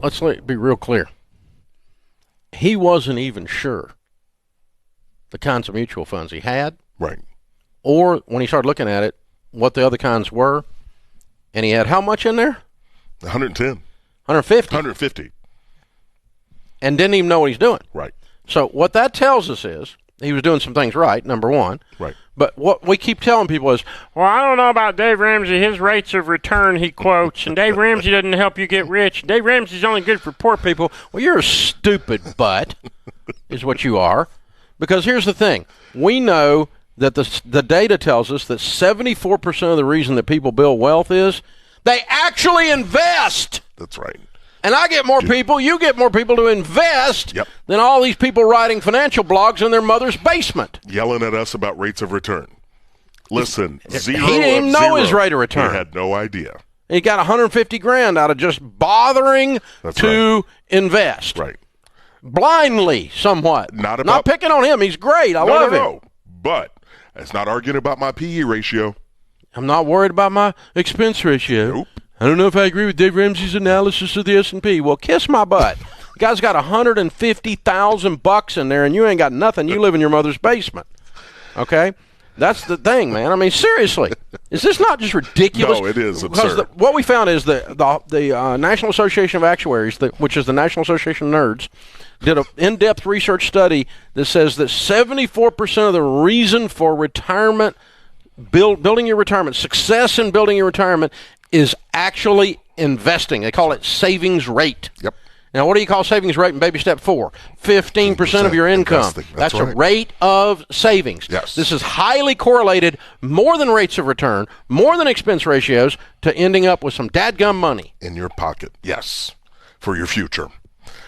let's be real clear. He wasn't even sure the kinds of mutual funds he had. Right. Or when he started looking at it, what the other kinds were. And he had how much in there? 110. 150. 150. And didn't even know what he's doing. Right. So what that tells us is he was doing some things right, number one. Right. But what we keep telling people is, well, I don't know about Dave Ramsey. His rates of return, he quotes, and Dave Ramsey doesn't help you get rich. Dave Ramsey's only good for poor people. Well, you're a stupid butt, is what you are. Because here's the thing. We know that the data tells us that 74% of the reason that people build wealth is they actually invest. That's right. And I get more people, you get more people to invest than all these people writing financial blogs in their mother's basement. Yelling at us about rates of return. Listen, zero. He didn't even know his rate of return. He had no idea. He got $150,000 out of just bothering to invest. Right. Blindly, somewhat. Not picking on him. He's great. I love him. But it's not arguing about my PE ratio. I'm not worried about my expense ratio. Nope. I don't know if I agree with Dave Ramsey's analysis of the S&P. Well, kiss my butt. The guy's got $150,000 in there, and you ain't got nothing. You live in your mother's basement. Okay? That's the thing, man. I mean, seriously. Is this not just ridiculous? No, it is absurd. Because what we found is the National Association of Actuaries, which is the National Association of Nerds, did an in-depth research study that says that 74% of the reason for retirement, building your retirement, success in building your retirement, is actually investing. They call it savings rate. Yep. Now, what do you call savings rate in baby step 4? 15% of your income. That's right. A rate of savings. Yes. This is highly correlated, more than rates of return, more than expense ratios, to ending up with some dadgum money. In your pocket, yes, for your future.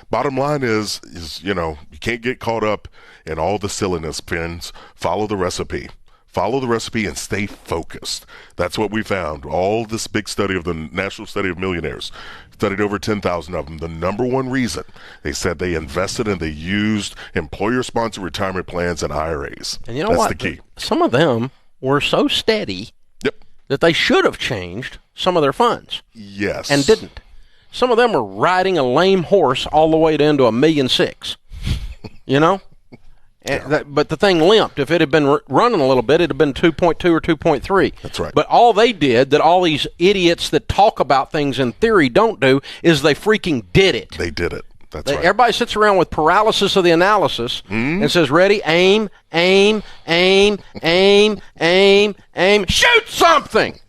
Bottom line is you can't get caught up in all the silliness, friends. Follow the recipe. Follow the recipe and stay focused. That's what we found. All this big study of the National Study of Millionaires, studied over 10,000 of them. The number one reason, they said they invested and they used employer-sponsored retirement plans and IRAs. And you know what? That's the key. Some of them were so steady that they should have changed some of their funds. Yes. And didn't. Some of them were riding a lame horse all the way into $1.6 million. You know? But the thing limped. If it had been running a little bit, it would have been 2.2 or 2.3. That's right. But all they did, that all these idiots that talk about things in theory don't do, is they freaking did it. They did it. That's right. Everybody sits around with paralysis of the analysis and says, ready, aim, aim, aim, aim, aim, aim. Shoot something!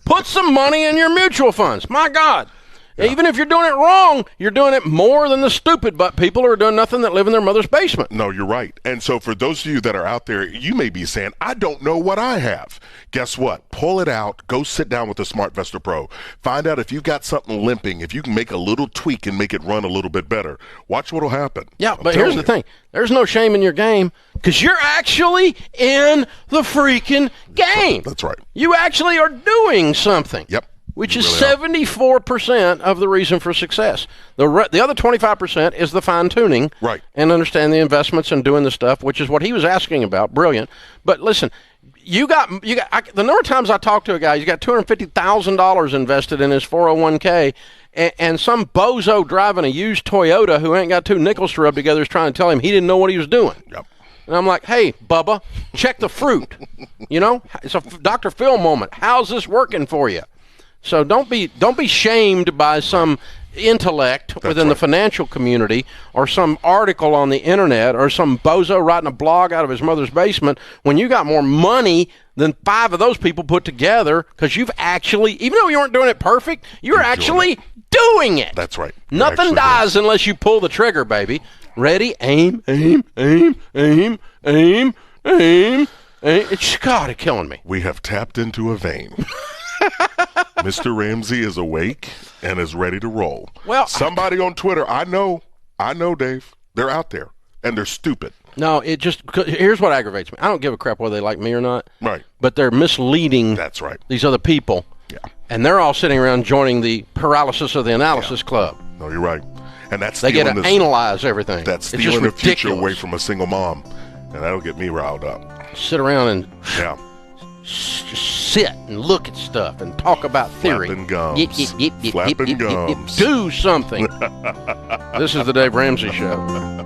Put some money in your mutual funds. My God. Yeah. Even if you're doing it wrong, you're doing it more than the stupid butt people who are doing nothing that live in their mother's basement. No, you're right. And so for those of you that are out there, you may be saying, I don't know what I have. Guess what? Pull it out. Go sit down with the SmartVestor Pro. Find out if you've got something limping, if you can make a little tweak and make it run a little bit better. Watch what'll happen. Yeah, but here's the thing. There's no shame in your game because you're actually in the freaking game. That's right. You actually are doing something. Yep. Which is 74% of the reason for success. The other 25% is the fine-tuning. Right. And understand the investments and doing the stuff, which is what he was asking about. Brilliant. But listen, the number of times I talked to a guy, he's got $250,000 invested in his 401k, and some bozo driving a used Toyota who ain't got two nickels to rub together is trying to tell him he didn't know what he was doing. Yep. And I'm like, hey, Bubba, check the fruit. It's a Dr. Phil moment. How's this working for you? So don't be shamed by some intellect within the financial community or some article on the internet or some bozo writing a blog out of his mother's basement when you got more money than 5 of those people put together because you've actually, even though you weren't doing it perfect, you're actually doing it. That's right. Nothing dies unless you pull the trigger, baby. Ready? Aim, aim, aim, aim, aim, aim, aim. It's killing me. We have tapped into a vein. Mr. Ramsey is awake and is ready to roll. Well, somebody on Twitter, I know, Dave, they're out there, and they're stupid. No, here's what aggravates me. I don't give a crap whether they like me or not. Right. But they're misleading these other people. Yeah. And they're all sitting around joining the paralysis of the analysis club. No, you're right. And that's they get to analyze everything. That's stealing the future away from a single mom, and that'll get me riled up. Sit around and just sit and look at stuff and talk about theory. Flapping gums. Flapping gums. Do something. This is the Dave Ramsey Show.